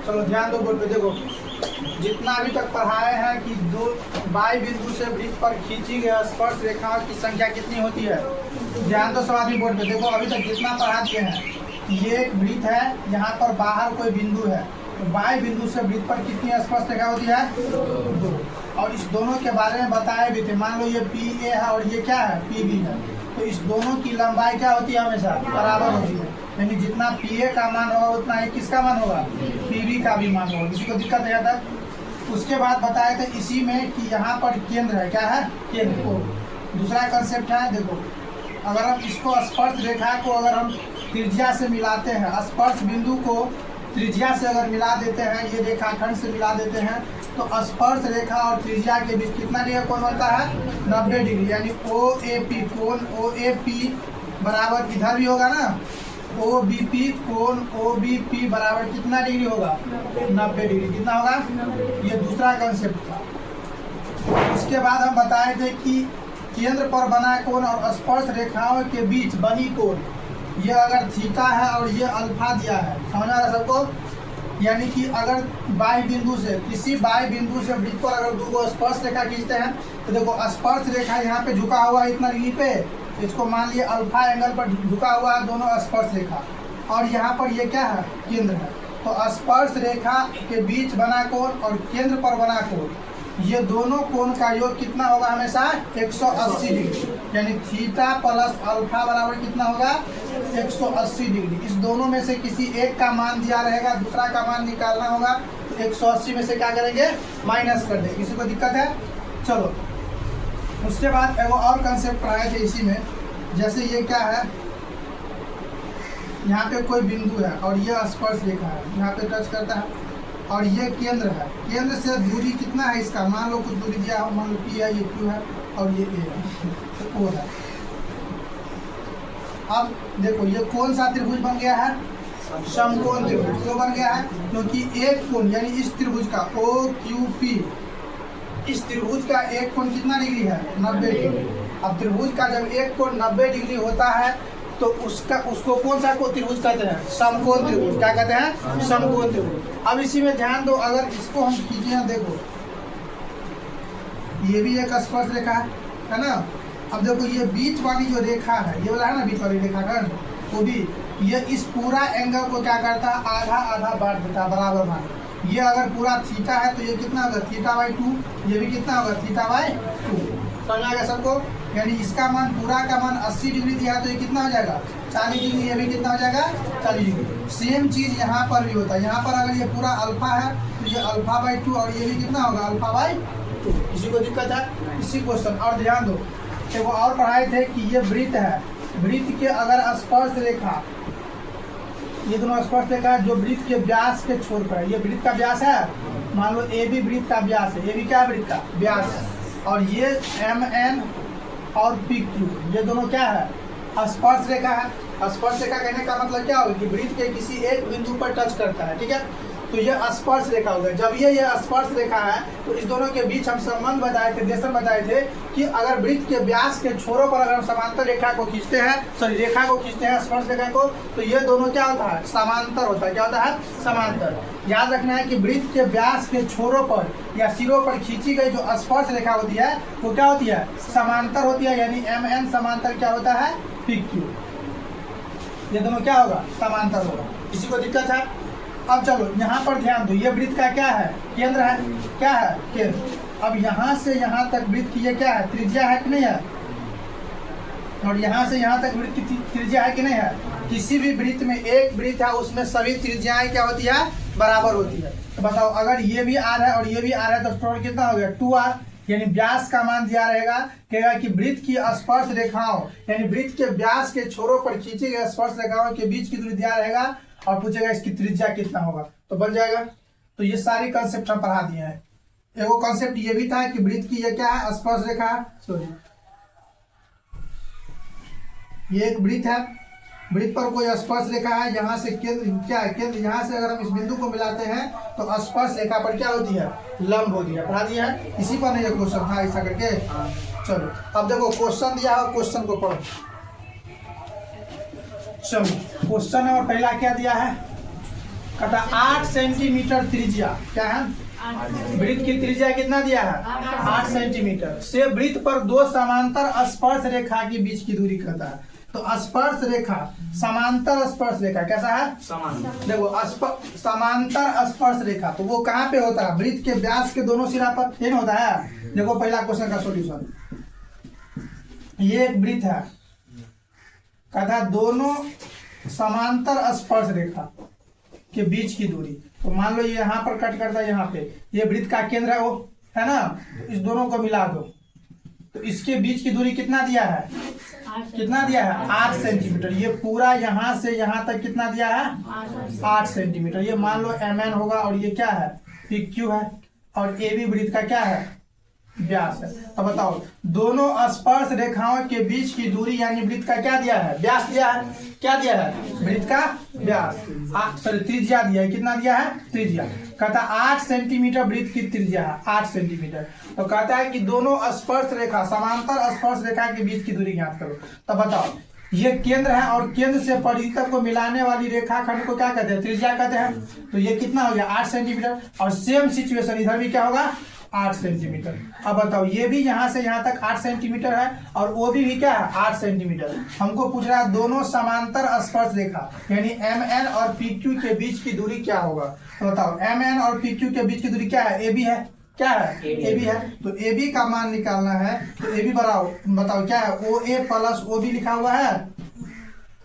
चलो ध्यान दो बोर्ड पे, देखो जितना अभी तक पढ़ाए हैं कि दो बाई बिंदु से वृत्त पर खींची गई स्पर्श रेखाओं की संख्या कितनी होती है। ध्यान दो सवाल बोर्ड पे, देखो अभी तक जितना पढ़ा दिए हैं, ये एक वृत्त है, यहाँ पर बाहर कोई बिंदु है, तो बाई बिंदु से वृत्त पर कितनी स्पर्श रेखा होती है, 2। और इस दोनों के बारे में बताए भी थे। मान लो ये पी ए है और ये क्या है, पी बी है, तो इस दोनों की लंबाई क्या होती है, हमेशा बराबर होती है। यानी जितना पी ए का मान होगा उतना ही किसका मान होगा, पी बी का भी मान होगा। किसी को दिक्कत है तक। उसके बाद बताए थे इसी में कि यहाँ पर केंद्र है, क्या है, केंद्र को। दूसरा कंसेप्ट है, देखो अगर हम इसको स्पर्श रेखा को अगर हम त्रिज्या से मिलाते हैं, स्पर्श बिंदु को त्रिज्या से अगर मिला देते हैं, ये रेखाखंड से मिला देते हैं, तो स्पर्श रेखा और त्रिज्या के बीच कितना डिग्री कोण बनता है, 90 डिग्री। यानी ओ ए पी कोण ओ ए पी बराबर इधर भी होगा ना, ओ बी पी कोण ओ बी पी बराबर कितना डिग्री होगा, 90 डिग्री। कितना होगा, ये दूसरा कंसेप्ट था। उसके बाद हम बताए थे कि केंद्र पर बना कोण और स्पर्श रेखाओं के बीच बनी कोण, ये अगर थीटा है और ये अल्फा दिया है, समझ आ रहा है सबको। यानी कि अगर बाई बिंदु से, किसी बाई बिंदु से वृत्त पर अगर दो स्पर्श रेखा खींचते हैं, तो देखो स्पर्श रेखा यहाँ पे झुका हुआ है इतना डिग्री पे, इसको मान लिए अल्फा एंगल पर झुका हुआ है दोनों स्पर्श रेखा, और यहाँ पर ये क्या है, केंद्र है। तो स्पर्श रेखा के बीच बना कोण और केंद्र पर बना कोण, ये दोनों कोण का योग कितना होगा, हमेशा 180 डिग्री। यानी थीटा प्लस अल्फा बराबर कितना होगा, 180 डिग्री। इस दोनों में से किसी एक का मान दिया रहेगा, दूसरा का मान निकालना होगा, तो 180 में से क्या करेंगे, माइनस कर देंगे। किसी को दिक्कत है, चलो। उसके बाद एगो और कंसेप्ट पढ़ाए थे इसी में, जैसे ये क्या है, यहाँ पे कोई बिंदु है और ये स्पर्श रेखा है, यहाँ पे टच करता है, और ये केंद्र है। केंद्र से दूरी कितना है इसका, मान लो कुछ दूरी दिया हो, मान लो पी है, ये क्यू है और ये ए है, तो ओ है। अब देखो ये कौन सा त्रिभुज बन गया है, समकोण त्रिभुज। क्यों बन गया है, क्योंकि एक कोण यानी इस त्रिभुज का ओ क्यू पी, इस त्रिभुज का एक कोण कितना डिग्री है, 90 डिग्री। अब त्रिभुज का जब एक कोण 90 डिग्री होता है, तो उसको कौन सा को त्रिभुज कहते हैं, समकोण त्रिभुज। क्या कहते हैं, समकोण त्रिभुज। अब इसी में ध्यान दो, अगर इसको हम खींचे हैं, देखो ये भी एक स्पर्श रेखा है ना। अब देखो ये बीच वाली जो रेखा है, ये वाला है ना बीच वाली रेखा का, वो भी ये इस पूरा एंगल को क्या करता है, आधा आधा बांट देता है, बराबर बांट। ये अगर पूरा थीटा है तो ये कितना होगा, θ/2। ये भी कितना होगा, θ/2। समझ आ गया सबको। यानी इसका मान, पूरा का मान 80 डिग्री दिया है, तो ये कितना हो जाएगा, 40 डिग्री। ये भी कितना हो जाएगा, 40 डिग्री। सेम चीज यहाँ पर भी होता है। यहाँ पर अगर ये पूरा अल्फा है तो ये α/2, और ये भी कितना होगा, α/2। किसी को दिक्कत है, इसी क्वेश्चन। और ध्यान दो, वो और पढ़ाए थे कि ये वृत्त है, वृत्त के अगर स्पर्श रेखा, ये दोनों स्पर्श रेखा है जो वृत्त के व्यास के छोर पर है। ये वृत्त का व्यास है, मान लो ए भी वृत्त का व्यास है, ये भी क्या वृत्त का व्यास है, और ये MN और PQ, ये दोनों क्या है, स्पर्श रेखा है। स्पर्श रेखा कहने का मतलब क्या होगा कि वृत्त के किसी एक बिंदु पर टच करता है, ठीक है। तो ये स्पर्श रेखा होगा। जब ये स्पर्श रेखा है, तो इस दोनों के बीच हम संबंध बताए थे, रिलेशन बताए थे कि अगर वृत्त के व्यास के छोरों पर अगर हम समांतर रेखा को खींचते हैं, रेखा को खींचते हैं, स्पर्श रेखा को, तो ये दोनों क्या होता है, समांतर होता है। क्या होता है, समांतर। याद रखना है कि वृत्त के व्यास के छोरों पर या सिरों पर खींची गई जो स्पर्श रेखा होती है, वो क्या होती है, समांतर होती है। यानी MN समांतर क्या होता है, PQ। ये दोनों क्या होगा, समांतर होगा। किसी को दिक्कत है। अब चलो यहाँ पर ध्यान दो, ये वृत्त का क्या है, केंद्र है, क्या है, केंद्र। अब यहाँ से यहाँ तक वृत्त की ये क्या है, त्रिज्या है कि नहीं है, और यहाँ से यहाँ तक वृत्त की त्रिज्या है कि नहीं है। किसी भी वृत्त में एक वृत्त है, उसमें सभी त्रिज्याएं क्या होती है, बराबर होती है। तो बताओ, अगर ये भी R है और ये भी R है, तो टोटल कितना हो गया, 2R। यानी व्यास का मान दिया रहेगा, कहेगा कि वृत्त की स्पर्श रेखाओं, यानी वृत्त के व्यास के छोरों पर खींची गई स्पर्श रेखाओं के बीच की दूरी दिया रहेगा, और पूछेगा इसकी त्रिज्या कितना होगा, तो बन जाएगा। तो ये सारी कंसेप्ट हम पढ़ा दिए हैं। एगो कंसेप्ट ये भी था कि वृत्त की ये क्या है, स्पर्श रेखा, सॉरी ये एक वृत्त है, वृत्त पर कोई स्पर्श रेखा है, यहाँ से केंद्र क्या है, केंद्र, यहाँ से अगर हम इस बिंदु को मिलाते हैं तो स्पर्श रेखा पर क्या होती है, लंब होती है। पढ़ा दिया है, इसी पर नहीं क्वेश्चन था ऐसा करके। चलो अब देखो क्वेश्चन दिया है, क्वेश्चन को पढ़ो। चलो क्वेश्चन नंबर पहला क्या दिया है, कहता 8 सेंटीमीटर त्रिज्या क्या है, वृत्त की त्रिज्या कितना दिया है 8 सेंटीमीटर से वृत्त पर दो समांतर स्पर्श रेखा के बीच की दूरी कहता है। तो स्पर्श रेखा, समांतर स्पर्श रेखा कैसा है, समांतर। देखो समांतर स्पर्श रेखा तो वो कहाँ पे होता है, वृत्त के व्यास के दोनों सिरा पर ये होता है। देखो पहला क्वेश्चन का सॉल्यूशन, ये एक वृत्त है, कहता दोनों समांतर स्पर्श रेखा के बीच की दूरी। तो मान लो ये यहाँ पर कट करता है, यहाँ पे ये वृत्त का केंद्र है वो है ना, तो इस दोनों को मिला दो तो इसके बीच की दूरी कितना दिया है, कितना दिया है 8 सेंटीमीटर। ये पूरा यहाँ से यहाँ तक कितना दिया है 8 सेंटीमीटर। ये मान लो MN होगा और ये क्या है PQ है और AB वृत्त का क्या है व्यास है। तो बताओ दोनों स्पर्श रेखाओं के बीच की दूरी यानी वृत्त का क्या दिया है, व्यास दिया है, क्या दिया है वृत्त का व्यास, सॉरी त्रिज्या दिया है, कितना दिया है त्रिज्या। कहता 8 सेंटीमीटर वृत्त की त्रिज्या है 8 सेंटीमीटर। तो कहता है कि दोनों स्पर्श रेखा, समांतर स्पर्श रेखा के बीच की दूरी ज्ञात करो। तो बताओ ये केंद्र है और केंद्र से परिधि को मिलाने वाली रेखाखंड को क्या कहते हैं, त्रिज्या कहते हैं। तो ये कितना हो गया 8 सेंटीमीटर। और सेम सिचुएशन इधर भी क्या होगा 8 सेंटीमीटर। अब बताओ ये भी यहाँ से यहाँ तक 8 सेंटीमीटर है और वो भी क्या है 8 सेंटीमीटर। हमको पूछ रहा है दोनों समांतर स्पर्श रेखा यानी MN और PQ के बीच की दूरी क्या होगा। तो बताओ MN और PQ के बीच की दूरी क्या है, AB है, क्या है AB है। तो AB का मान निकालना है तो AB बताओ क्या है OA प्लस OB लिखा हुआ है।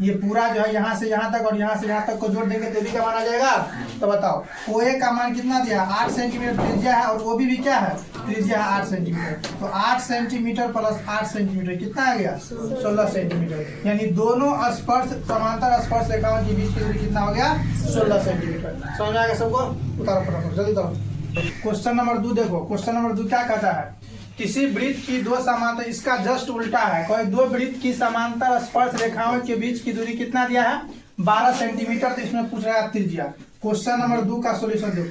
ये पूरा जो है यहाँ से यहाँ तक और यहाँ से यहाँ तक को जोड़ देंगे तो AB का मान आ जाएगा। तो बताओ OA का मान कितना दिया 8 सेंटीमीटर त्रिज्या है और OB भी क्या है त्रिज्या है 8 सेंटीमीटर। तो 8 सेंटीमीटर प्लस 8 सेंटीमीटर कितना आ गया 16 सेंटीमीटर। यानी दोनों स्पर्श समांतर स्पर्श रेखाओं के बीच की दूरी कितना हो गया 16 सेंटीमीटर। समझ में आ गया सबको, उतारो फटाफट जल्दी उतारो। क्वेश्चन नंबर 2 देखो, क्वेश्चन नंबर 2 क्या कहता है, किसी वृत्त की दो समांतर, इसका जस्ट उल्टा है, कोई दो वृत्त की समांतर स्पर्श रेखाओं के बीच की दूरी कितना दिया है 12 सेंटीमीटर। तो इसमें पूछ रहा है त्रिज्या। क्वेश्चन नंबर 2 का सॉल्यूशन दो।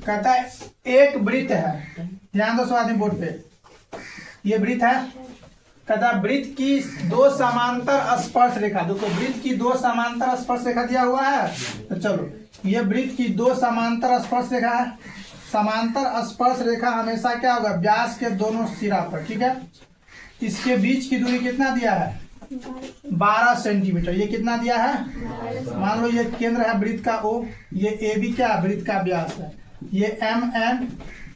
कहता है एक वृत्त है, ध्यान दो आदमी बोर्ड पे, ये वृत्त है। कहता है वृत्त की दो समांतर स्पर्श रेखा, देखो वृत्त की दो समांतर स्पर्श रेखा दिया हुआ है। तो चलो ये वृत्त की दो समांतर स्पर्श रेखा है। समांतर स्पर्श रेखा हमेशा क्या होगा व्यास के दोनों सिरा पर, ठीक है। इसके बीच की दूरी कितना दिया है 12 सेंटीमीटर। ये कितना दिया है, मान लो ये केंद्र है वृत्त का O, ये AB क्या है वृत्त का व्यास है, ये MN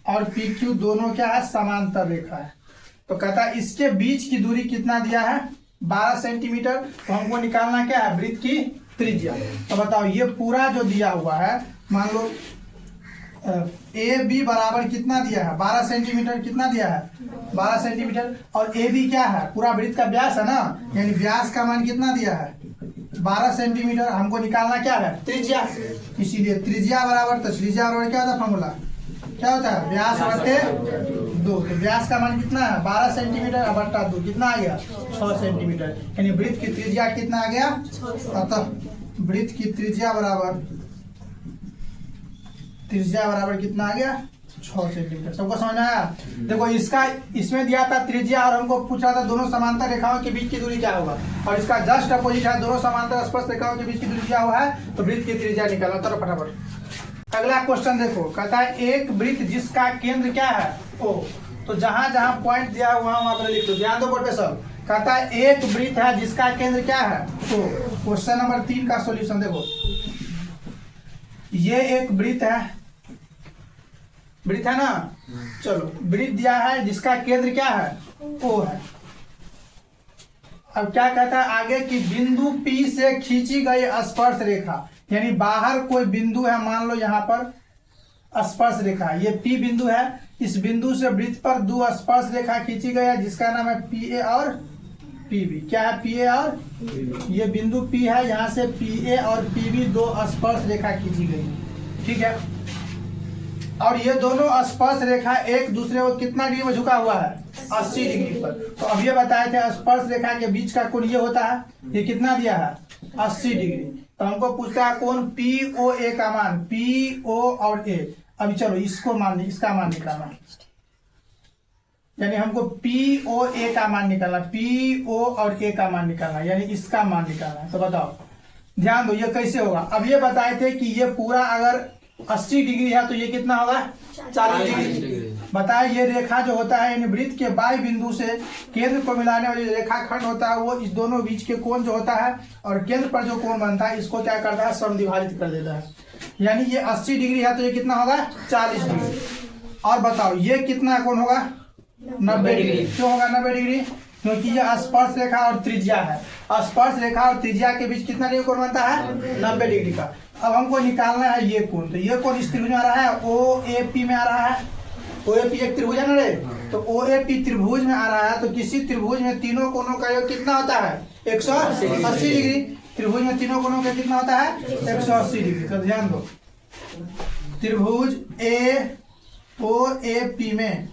और PQ दोनों क्या है समांतर रेखा है। तो कहता है इसके बीच की दूरी कितना दिया है 12 सेंटीमीटर। तो हमको निकालना क्या है वृत्त की त्रिज्या। तो बताओ ये पूरा जो दिया हुआ है, मान लो AB बराबर कितना दिया है 12 सेंटीमीटर, कितना दिया है 12 सेंटीमीटर। और AB क्या है पूरा वृत्त का व्यास है ना, यानी व्यास का मान कितना दिया है 12 सेंटीमीटर। हमको निकालना क्या है त्रिज्या, इसीलिए त्रिज्या बराबर, तो त्रिज्या बराबर क्या होता है फॉर्मूला, क्या होता है व्यास बटे 2। तो व्यास का मान कितना है 12 सेंटीमीटर बटा 2 कितना आ गया 6 सेंटीमीटर। यानी वृत्त की त्रिज्या कितना आ गया, अतः वृत्त की त्रिज्या बराबर कितना आ गया 6 सेंटीमीटर। सबको समझ आया। देखो इसका इसमें दिया था त्रिज्या और हमको पूछा था दोनों समांतर रेखाओं के बीच की दूरी क्या होगा, और इसका जस्ट अपोजिट है दोनों समांतर स्पर्श रेखाओं के बीच की दूरी क्या हुआ है, तो वृत्त की त्रिज्या निकालो। चलो फटाफट अगला क्वेश्चन देखो। कहता है एक वृत्त जिसका केंद्र क्या है O, तो जहां जहां पॉइंट दिया हुआ है वहां पर लिख दो, ध्यान दो बोर्ड पे सब। कहता है एक वृत्त है जिसका केंद्र क्या है O। क्वेश्चन नंबर 3 का सॉल्यूशन देखो, ये एक वृत्त है ना। चलो वृत्त दिया है जिसका केंद्र क्या है O है। अब क्या कहता है आगे कि बिंदु P से खींची गई स्पर्श रेखा, यानी बाहर कोई बिंदु है, मान लो यहाँ पर स्पर्श रेखा, ये P बिंदु है। इस बिंदु से वृत्त पर दो स्पर्श रेखा खींची गई है जिसका नाम है PA और PB। क्या है PA और ये बिंदु P है, यहाँ से PA और PB दो स्पर्श रेखा खींची गई है, ठीक है। और ये दोनों स्पर्श रेखा एक दूसरे को कितना डिग्री में झुका हुआ है 80 डिग्री पर। तो अब ये बताए थे स्पर्श रेखा के बीच का कोण ये होता है, ये कितना दिया है 80 डिग्री। तो हमको पूछता है कौन POA का मान, PO और A। अभी चलो इसका मान निकालना, यानी हमको POA का मान निकालना, PO और A का मान निकालना, यानी इसका मान निकालना है। तो बताओ ध्यान दो ये कैसे होगा। अब ये बताए थे कि ये पूरा अगर 80 डिग्री है तो ये कितना होगा 40 डिग्री। बताए ये रेखा जो होता है यानी वृत्त के बाई बिंदु से केंद्र को मिलाने वाली रेखाखंड होता है वो इस दोनों बीच के कोण जो होता है और केंद्र पर जो कोण बनता है इसको क्या करता है समद्विभाजित कर देता है। यानी ये 80 डिग्री है तो ये कितना होगा 40 डिग्री। और बताओ ये कितना कोण होगा 90 डिग्री। क्यों होगा 90 डिग्री? क्योंकि ये स्पर्श रेखा और त्रिज्या है। स्पर्श रेखा और त्रिज्या के बीच कितना डिग्री कोण बनता है 90 डिग्री का। अब हमको निकालना है ये कोण। तो ये कोण इस त्रिभुज में आ रहा है OAP में आ रहा है। OAP एक त्रिभुज है ना रे, तो OAP त्रिभुज में आ रहा है। तो किसी त्रिभुज में तीनों कोणों का योग कितना होता है 180 डिग्री। त्रिभुज में तीनों कोणों का कितना होता है 180 डिग्री। तो ध्यान दो त्रिभुज OAP में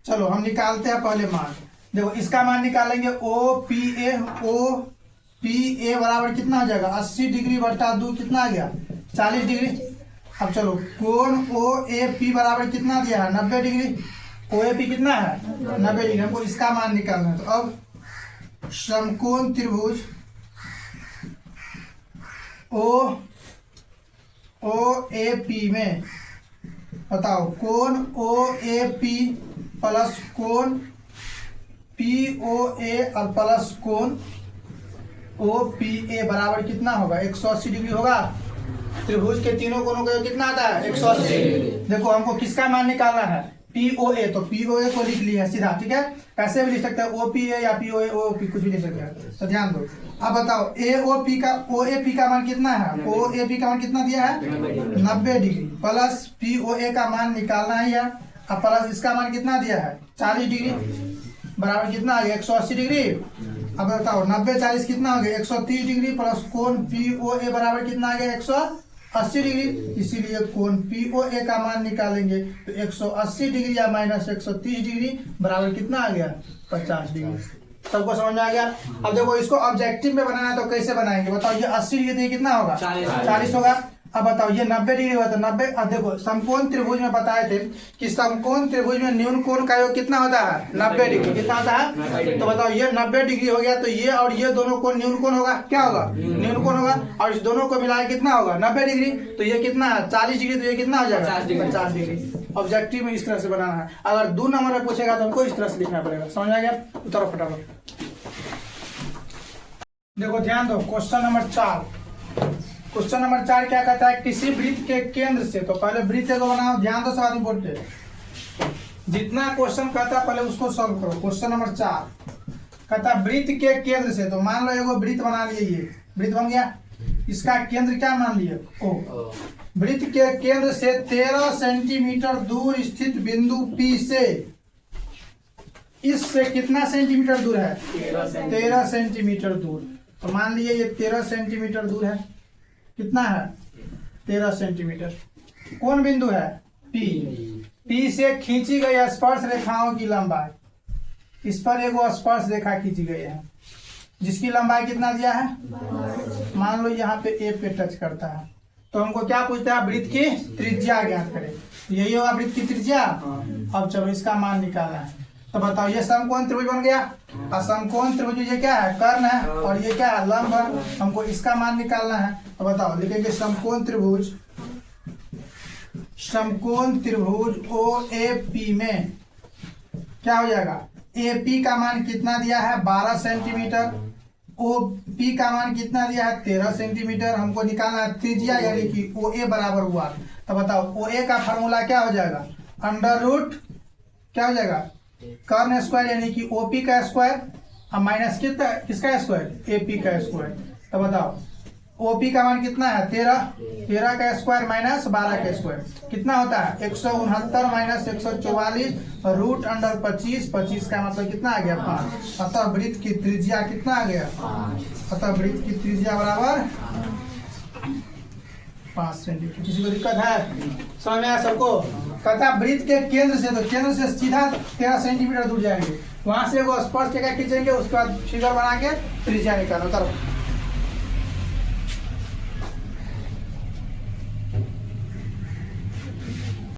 चलो हम निकालते हैं पहले मान। देखो इसका मान निकालेंगे OPA बराबर कितना हो जाएगा 80 डिग्री बटा 2 कितना आ गया 40 डिग्री। अब चलो कोण OAP बराबर कितना दिया है 90 डिग्री। OAP कितना है 90 डिग्री। हमको इसका मान निकालना है। तो अब समकोण त्रिभुज OAP में बताओ कोण OAP प्लस कोण POA और प्लस कोण OPA बराबर कितना होगा 180 डिग्री होगा। त्रिभुज के तीनों कोणों का कितना आता है 180 डिग्री। देखो हमको किसका मान निकालना है POA। तो POA को लिख लिया सीधा, ठीक है। कैसे भी लिख सकते हैं OPA या POA OP कुछ भी लिख सकते हैं। तो ध्यान दो अब बताओ OAP का मान कितना है। OAP का मान कितना दिया है 90 डिग्री प्लस POA का मान निकालना ही है। अब प्लस इसका मान कितना दिया है 40 डिग्री बराबर कितना आ गया 180 डिग्री। अब बताओ 90 40 कितना हो गया 130 डिग्री प्लस कोण POA बराबर कितना आ गया 180 डिग्री। इसीलिए कोण POA का मान निकालेंगे तो 180 डिग्री या माइनस 130 डिग्री बराबर कितना आ गया 50 डिग्री। सबको समझ में आ गया। अब देखो इसको ऑब्जेक्टिव में बनाना है तो कैसे बनाएंगे बताओ। ये 80 डिग्री तो कितना होगा 40 होगा। अब बताओ ये 90 डिग्री हुआ तो 90। अब देखो समकोण त्रिभुज में बताए थे कि समकोण त्रिभुज में न्यून कोण का योग कितना होता है 90 डिग्री। कितना होता है तो बताओ ये 90 डिग्री हो गया तो ये और ये दोनों कोण न्यून कोण होगा। क्या होगा न्यून कोण होगा। और इस दोनों को मिलाए कितना होगा 90 डिग्री। तो ये कितना है 40 डिग्री। तो ये कितना हो जाएगा 50 डिग्री। ऑब्जेक्टिव में इस तरह से बनाना है। अगर 2 नंबर में पूछेगा तो हमको इस तरह से लिखना पड़ेगा। समझ आ गया। उतारो फटाफट। देखो ध्यान दो क्वेश्चन नंबर 4। क्वेश्चन नंबर 4 क्या कहता है किसी वृत्त के केंद्र से। तो पहले वृत्त को बनाओ। ध्यान दो सब इम्पोर्टेंट। जितना क्वेश्चन कहता है पहले उसको सॉल्व करो। क्वेश्चन नंबर 4 कहता है वृत्त के केंद्र से। तो मान लो एगो वृत्त बना लिए। ये वृत्त बन गया। इसका केंद्र क्या मान लिए O। वृत्त के केंद्र से 13 सेंटीमीटर दूर स्थित बिंदु P से इससे कितना सेंटीमीटर दूर है 13 सेंटीमीटर दूर। तो मान लिए ये 13 सेंटीमीटर दूर है। कितना है 13 सेंटीमीटर। कौन बिंदु है P से खींची गई स्पर्श रेखाओं की लंबाई। इस पर एगो स्पर्श रेखा खींची गई है जिसकी लंबाई कितना दिया है मान लो यहाँ पे A पे टच करता है। तो हमको क्या पूछता है वृत्त की त्रिज्या ज्ञात करें। यही होगा वृत्त की त्रिज्या। अब चलो इसका मान निकालना है। तो बताओ ये समकोण त्रिभुज बन गया। और समकोण त्रिभुज ये क्या है कर्ण है और ये क्या है लंब है। हमको इसका मान निकालना है। तो बताओ लिखेंगे समकोण त्रिभुज OAP में क्या हो जाएगा AP का मान कितना दिया है 12 सेंटीमीटर। OP का मान कितना दिया है 13 सेंटीमीटर। हमको निकालना है त्रिज्या यानी कि OA बराबर हुआ। तो बताओ OA का फार्मूला क्या हो जाएगा अंडर रूट क्या हो जाएगा कर्ण स्क्वायर यानी कि OP का स्क्वायर और माइनस किसका स्क्वायर AP का स्क्वायर। तो बताओ OP का मान कितना है 13 का स्क्वायर माइनस 12 का स्क्वायर कितना होता है 169 माइनस 144 रूट अंडर 25 का मतलब कितना आ गया 5। अतः वृत्त की त्रिज्या कितना आ गया अतः वृत्त की त्रिज्या बराबर 5 सेंटीमीटर। किसी को दिक्कत है समझ में आया सबको। कहता वृत्त के केंद्र से। तो केंद्र से सीधा 13 सेंटीमीटर दूर जाएंगे। वहां से वो स्पर्श रेखा खींचेंगे उसके बाद फिगर बना के त्रिज्या निकालो।